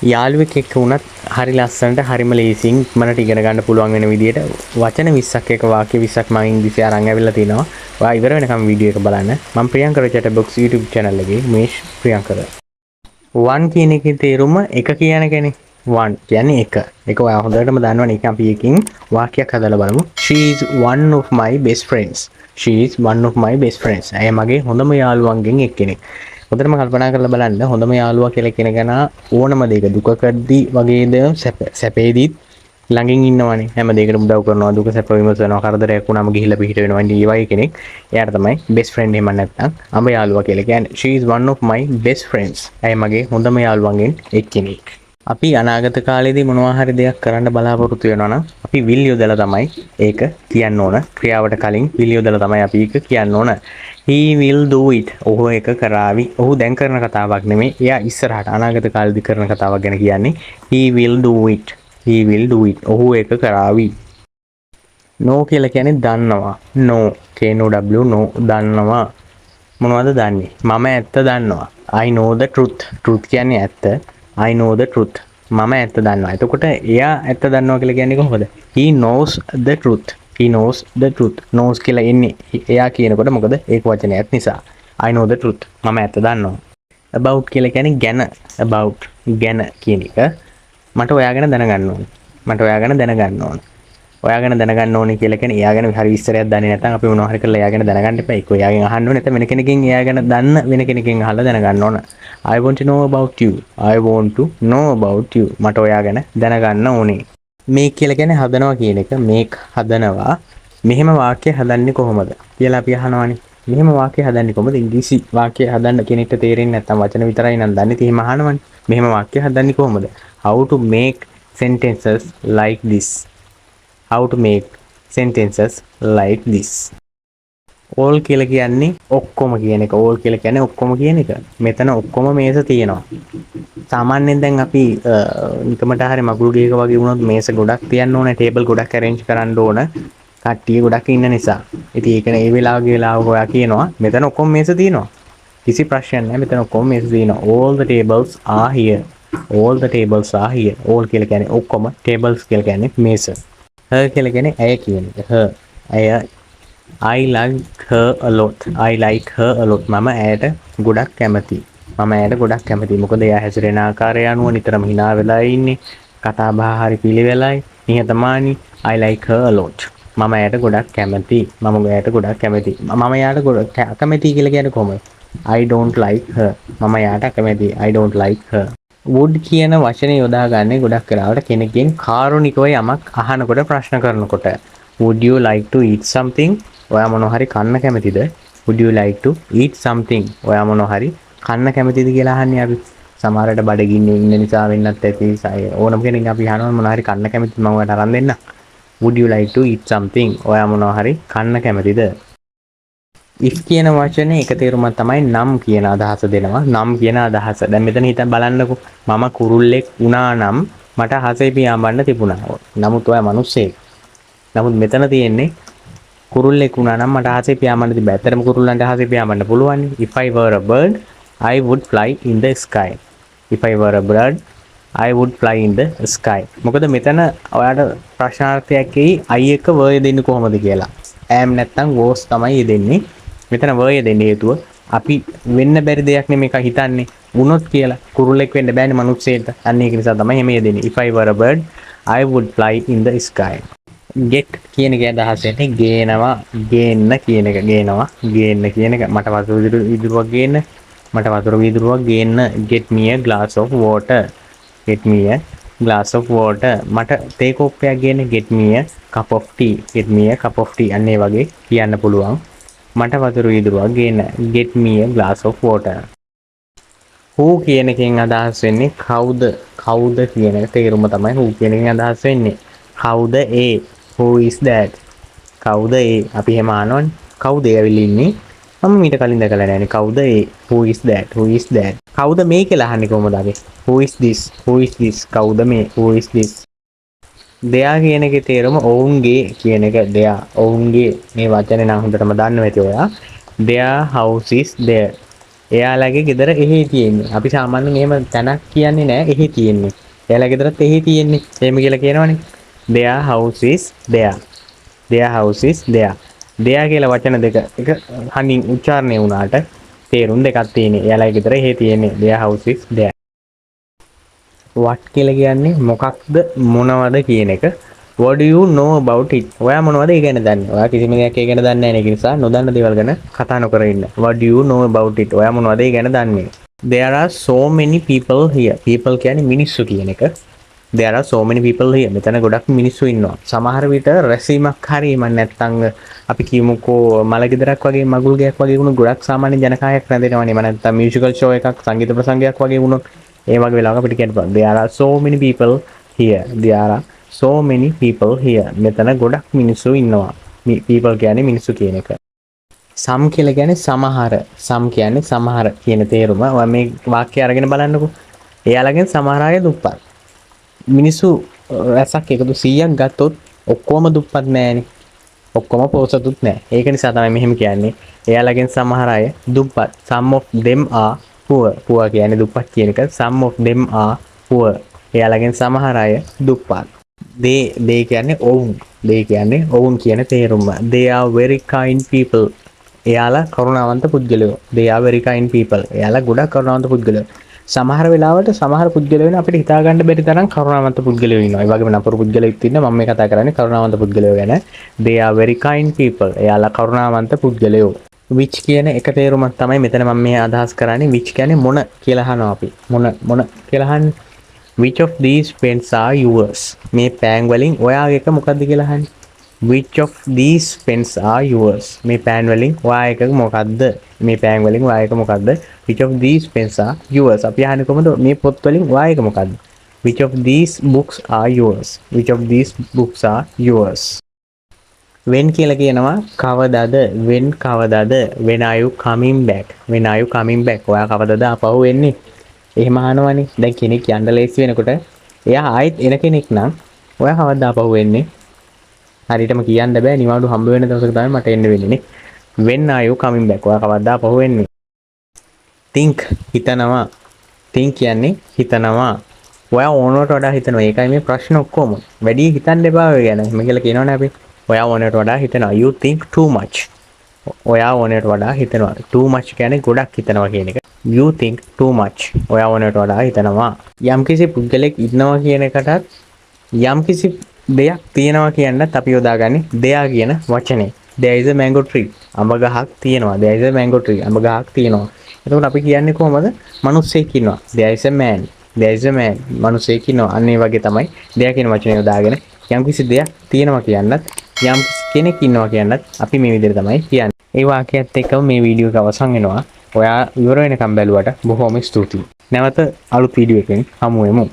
යාළුවෙක් එක්ක වුණත් හරි ලස්සනට හරිම ලේසියෙන් ඉක්මනට ඉගෙන ගන්න පුළුවන් වෙන විදිහට වචන 20ක් එක වාක්‍ය 20ක් මම ඉංග්‍රීසි අරන් ඇවිල්ලා තිනවා. ඔයා ඉවර වෙනකම් වීඩියෝ එක බලන්න. මම Priyankara chat box YouTube channel එකේ මේෂ් ප්‍රියංකර. 1 කියන එකේ තේරුම එක කියන කෙනේ. 1 කියන්නේ එක. ඒක ඔයා හොඳටම දන්නවනේ. ඒක අපි එකකින් වාක්‍යයක් හදලා බලමු. She is one of my best friends. She is one of my best friends. ඇය මගේ හොඳම යාළුවන්ගෙන් එක්කෙනෙක්. හොඳටම කල්පනා කරලා බලන්න හොඳම යාළුවා කියලා කෙනෙක් ඕනම දෙයක දුකකදී වගේද සැපේදීත් ළඟින් ඉන්නවනේ හැම දෙයකටම උදව් කරනවා දුක සැප විමසනවා කරදරයක් වුණාම ගිහිල්ලා පිට වෙනවා ඉතින් ඒ වගේ කෙනෙක් එයාට තමයි best friend එහෙම නැත්නම් අඹ යාළුවා කියලා කියන්නේ she is one of my best friends ඇය මගේ හොඳම යාළුවන්ගෙන් එක්කෙනෙක් අපි අනාගත කාලේදී මොනවා හරි දෙයක් කරන්න බලාපොරොත්තු වෙනවා නම් අපි will යොදලා තමයි ඒක කියන්න ඕන ක්‍රියාවට කලින් will යොදලා තමයි අපි ඒක කියන්න ඕන he will do it ඔහු ඒක කරાવી ඔහු දැන් කරන කතාවක් නෙමෙයි එයා ඉස්සරහට අනාගත කාලෙදී කරන කතාවක් ගැන කියන්නේ he will do it he will do it ඔහු ඒක කරાવી no කියලා කියන්නේ දන්නවා no KNOW no දන්නවා මොනවද දන්නේ මම ඇත්ත දන්නවා I know the truth කියන්නේ ඇත්ත I know the truth මම ඇත්ත දන්නවා එතකොට එයා ඇත්ත දන්නවා කියලා කියන්නේ කොහොමද he knows the truth he knows the truth knows කියලා එන්නේ එයා කියනකොට මොකද ඒක වචනයක් නිසා I know the truth මම ඇත්ත දන්නවා about කියලා කියන්නේ ගැන about ගැන කියන එක මට ඔයා ගැන දැනගන්න ඕනේ මට ඔයා ගැන දැනගන්න ඕනේ ඔයා ගැන දැනගන්න ඕනේ කියලා කියන්නේ එයා ගැන හරි විස්තරයක් දන්නේ නැත්නම් අපි මොනවා හරි කරලා එයා ගැන දැනගන්න එපා ඒක එයාගෙන් අහන්න ඕනේ නැත්නම් වෙන කෙනකින් එයා ගැන දන්න වෙන කෙනකින් අහලා දැනගන්න ඕන I want to know about you I want to know about you මට ඔයා ගැන දැනගන්න ඕනේ මේක් කියලා කියන්නේ හදනවා කියන එක මේක් හදනවා මෙහෙම වාක්‍ය හදන්නේ කොහොමද කියලා අපි අහනවානේ මෙහෙම වාක්‍ය හදන්නේ කොහොමද ඉංග්‍රීසි වාක්‍ය හදන්න කෙනෙක්ට තේරෙන්නේ නැත්නම් වචන විතරයි නම් දන්නේ එහෙම අහනවානේ මෙහෙම වාක්‍ය හදන්නේ කොහොමද how to make sentences like this how to make sentences like this all කියලා කියන්නේ ඔක්කොම කියන එක all කියලා කියන්නේ ඔක්කොම කියන එක මෙතන ඔක්කොම මේස තියෙනවා සාමාන්‍යයෙන් දැන් අපි නිකමට හරි මගුල් ගේක වගේ වුණොත් මේස ගොඩක් තියන්න ඕනේ ටේබල් ගොඩක් arrange කරන්න ඕන කට්ටිය ගොඩක් ඉන්න නිසා ඉතින් ඒක නේ ඒ වෙලාව ඔයා කියනවා මෙතන ඔක්කොම මේස තියෙනවා කිසි ප්‍රශ්නයක් නැහැ මෙතන ඔක්කොම මේස තියෙනවා all the tables are here all the tables are here all කියලා කියන්නේ ඔක්කොම tables කියලා කියන්නේ මේස her කියලා කියන්නේ ඇය කියන එක her ඇය I like her a lot I like her a lot මම ඇයට ගොඩක් කැමතියි මම ඇයට ගොඩක් කැමතියි මොකද එයා හැසිරෙන ආකාරය අනුව නිතරම hina වෙලා ඉන්නේ කතා බහ හරි පිළිවෙලයි නිහතමානී I like her a lot මම ඇයට ගොඩක් කැමතියි මම ඇයට ගොඩක් කැමතියි මම එයාට ගොඩක් කැමතියි කියලා කියන්නේ කොහොමද I don't like her මම එයාට කැමතියි I don't like her would කියන වචනේ යොදාගන්නේ ගොඩක් වෙලාවට කෙනෙක්ගෙන් කාරුණිකව යමක් අහනකොට ප්‍රශ්න කරනකොට would you like to eat something ඔයා මොනවා හරි කන්න කැමතිද would you like to eat something ඔයා මොනවා හරි කන්න කැමතිද කියලා අහන්නේ අපි සමහරවිට බඩගින්නේ ඉන්න නිසා වෙන්නත් ඇති ඕනම කෙනෙක් අපි අහනවා මොනවා හරි කන්න කැමතිද මම ඔයාලට අරන් දෙන්න would you like to eat something ඔයා මොනවා හරි කන්න කැමතිද if කියන වචනේ එක තේරුමක් තමයි නම් කියන අදහස දෙනවා නම් කියන අදහස දැන් මෙතන හිතන් බලන්නකෝ මම කුරුල්ලෙක් වුණා නම් මට හසේ පියාඹන්න තිබුණා නමුත් ඔයා මිනිස්සෙක් නමුත් මෙතන තියෙන්නේ කුරුල්ලෙක් වුණා නම් මට හසේ පියාඹන්න තිබ්බා. ඇත්තටම කුරුල්ලන්ට හසේ පියාඹන්න පුළුවන්. If I were a bird, I would fly in the sky. If I were a bird, I would fly in the sky. මොකද මෙතන ඔයාලට ප්‍රශ්නාර්ථයක් එයි I එක වර්ය දෙන්නේ කොහොමද කියලා. am නැත්නම් was තමයි දෙන්නේ. මෙතන වර්ය දෙන්නේ හේතුව අපි වෙන්න බැරි දෙයක් නෙමෙයි එක හිතන්නේ. වුණොත් කියලා කුරුල්ලෙක් වෙන්න බෑනේ මිනිස්සෙට. අන්න ඒක නිසා තමයි එමේ දෙන්නේ. If I were a bird, I would fly in the sky. get කියන එක අදහස් වෙන්නේ ගේනවා ගේන්න කියන එක ගේනවා ගේන්න කියන එක මට වතුර විදුරුවක් ගේන්න මට වතුර විදුරුවක් ගේන්න get me a glass of water get me a glass of water මට තේ කෝප්පයක් ගේන්න get me a cup of tea get me a cup of tea අන්න ඒ වගේ කියන්න පුළුවන් මට වතුර විදුරුවක් ගේන්න get me a glass of water who කියන එකෙන් අදහස් වෙන්නේ කවුද කියන එක තේරුම තමයි who කියන එකෙන් අදහස් වෙන්නේ කවුද ඒ who is that කවුද ඒ අපි එහෙම අහනවනේ කවුද ඇවිල්ලා ඉන්නේ මම මීට කලින් දැකලා නැහැ නේ කවුද ඒ who is that කවුද මේ කියලා අහන්නේ කොහොමද අපි who is this කවුද මේ who is this දෙයා කියන එකේ තේරුම ඔවුන්ගේ කියන එක දෙයා ඔවුන්ගේ මේ වචනේ නම් හොඳටම දන්නවා ඇති ඔයා their house is there එයාලගේ ගෙදර එහෙ තියෙන්නේ. අපි සාමාන්‍යයෙන් එහෙම තැනක් කියන්නේ නැහැ එහෙ තියෙන්නේ. එයාලගේ ගෙදරත් එහෙ තියෙන්නේ. එහෙම කියලා කියනවනේ. Their house is there. Their house is there. There කියලා වචන දෙක එක හනින් උච්චාරණය වුණාට තේරුම් දෙකක් තියෙන්නේ. එයාලගේ ගෙදර එහෙ තියෙන්නේ. Their house is there. what කියලා කියන්නේ මොකක්ද මොනවද කියන එක. what do you know about it? ඔයා මොනවද ඒ ගැන දන්නේ? ඔයා කිසිම දෙයක් ඒ ගැන දන්නේ නැහැ නේ. ඒ නිසා නොදන්න දේවල් ගැන කතා නොකර ඉන්න. what do you know about it? ඔයා මොනවද ඒ ගැන දන්නේ? there are so many people here. people කියන්නේ මිනිස්සු කියන එක. there are so many people here. මෙතන ගොඩක් මිනිස්සු ඉන්නවා. සමහර විට රැසීමක් හරි නැත්නම් අපි කියමුකෝ මලගෙදරක් වගේ මගුල් ගයක් වගේ වුණු ගොඩක් සාමාන්‍ය ජනකායක් රැඳෙනවනේ. නැත්නම් මියුසිකල් ෂෝ එකක් සංගීත ප්‍රසංගයක් වගේ වුණොත් ඒ වගේ වෙලාවක අපිට කියන්න පුළුවන්. there are so many people here. there are so many people here. මෙතන ගොඩක් මිනිස්සු ඉන්නවා. people කියන්නේ මිනිස්සු කියන එක. some කියලා කියන්නේ සමහර. some කියන්නේ සමහර කියන තේරුම. ඔයා මේ වාක්‍යය අරගෙන බලන්නකෝ. එයාලගෙන් සමහර අය දුප්පත්. මිනිස්සු රැසක් එකතු 100ක් ගත්තොත් ඔක්කොම දුප්පත් නෑනේ. ඔක්කොම පොසතුත් නෑ. ඒක නිසා තමයි මෙහෙම කියන්නේ. එයාලගෙන් සමහර අය දුප්පත්. some of them are poor. poor කියන්නේ දුප්පත් කියන එක. some of them are poor. එයාලගෙන් සමහර අය දුප්පත්. they කියන්නේ ඔවුන්. they කියන්නේ ඔවුන් කියන තේරුම. they are very kind people. එයාලා කරුණාවන්ත පුද්ගලයෝ. they are very kind people. එයාලා ගොඩක් කරුණාවන්ත පුද්ගලයෝ. සමහර වෙලාවට සමහර පුද්ගලයෝ වෙන අපිට හිතා ගන්න බැරි තරම් කරුණාවන්ත පුද්ගලයෝ ඉන්නවා. ඒ වගේම නපුරු පුද්ගලයෙක් ඉන්නවා. මම මේ කතා කරන්නේ කරුණාවන්ත පුද්ගලයෝ ගැන. they are very kind people. එයාලා කරුණාවන්ත පුද්ගලයෝ. which කියන එක තේරුමක් තමයි මෙතන මම මේ අදහස් කරන්නේ. which කියන්නේ මොන කියලා අහනවා අපි. මොන කියලා අහන්නේ. which of these pens are yours? මේ පෑන් වලින් ඔයාගේ එක මොකද්ද කියලා අහන්නේ. which of these pens are yours? මේ පෑන් වලින් ඔයා එක මොකද්ද? මේ පෑන් වලින් ඔයා එක මොකද්ද? which of these pens are yours? අපි අහන්නේ කොහොමද මේ පොත් වලින් ඔයා එක මොකද්ද? which of these books are yours? which of these books are yours? when කියලා කියනවා කවදාද? when කවදාද? when are you coming back? when are you coming back? ඔයා කවදාද ආපහු එන්නේ? එහෙම අහනවනේ. දැන් කෙනෙක් යන්න ලේසි වෙනකොට එයා ආයෙත් එන කෙනෙක් නම් ඔයා කවදාද ආපහු එන්නේ? හරියටම කියන්න බෑ. නිවාඩු හම්බ වෙන දවසක තමයි මට එන්න වෙන්නේ නේ. when are you coming back? ඔයා කවදාද ආපහු එන්නේ? think හිතනවා. think කියන්නේ හිතනවා. ඔයා ඕනකට වඩා හිතනවා. ඒකයි මේ ප්‍රශ්න ඔක්කොම. වැඩි හිතන්න එපා ඔය ගැන. එහෙම කියලා කියනවනේ අපි. ඔයා ඕනකට වඩා හිතනවා. you think too much. ඔයා ඕනකට වඩා හිතනවා. too much කියන්නේ ගොඩක් හිතනවා කියන එක. you think too much. ඔයා ඕනකට වඩා හිතනවා. යම්කිසි පුද්ගලෙක් ඉන්නවා කියන එකටත් යම්කිසි දෙයක් තියෙනවා කියන්නත් අපි යොදාගන්නේ there කියන වචනේ. there is a mango tree. අඹ ගහක් තියෙනවා. there is a mango tree. අඹ ගහක් තියෙනවා. එතකොට අපි කියන්නේ කොහමද? මිනිස්සෙක් ඉන්නවා. there is a man. there is a man. මිනිස්සෙක් ඉන්නවා. අන්න ඒ වගේ තමයි there කියන වචනේ යොදාගෙන යම්කිසි දෙයක් තියෙනවා කියන්නත් යම් කෙනෙක් ඉන්නවා කියන්නත් අපි මේ විදිහට තමයි කියන්නේ. ඒ වාක්‍යයත් එක්කම මේ වීඩියෝ එක අවසන් වෙනවා. ඔයා ඉවර වෙනකම් බැලුවට බොහොම ස්තුතියි. නැවත අලුත් වීඩියෝ එකකින් හමු වෙමු.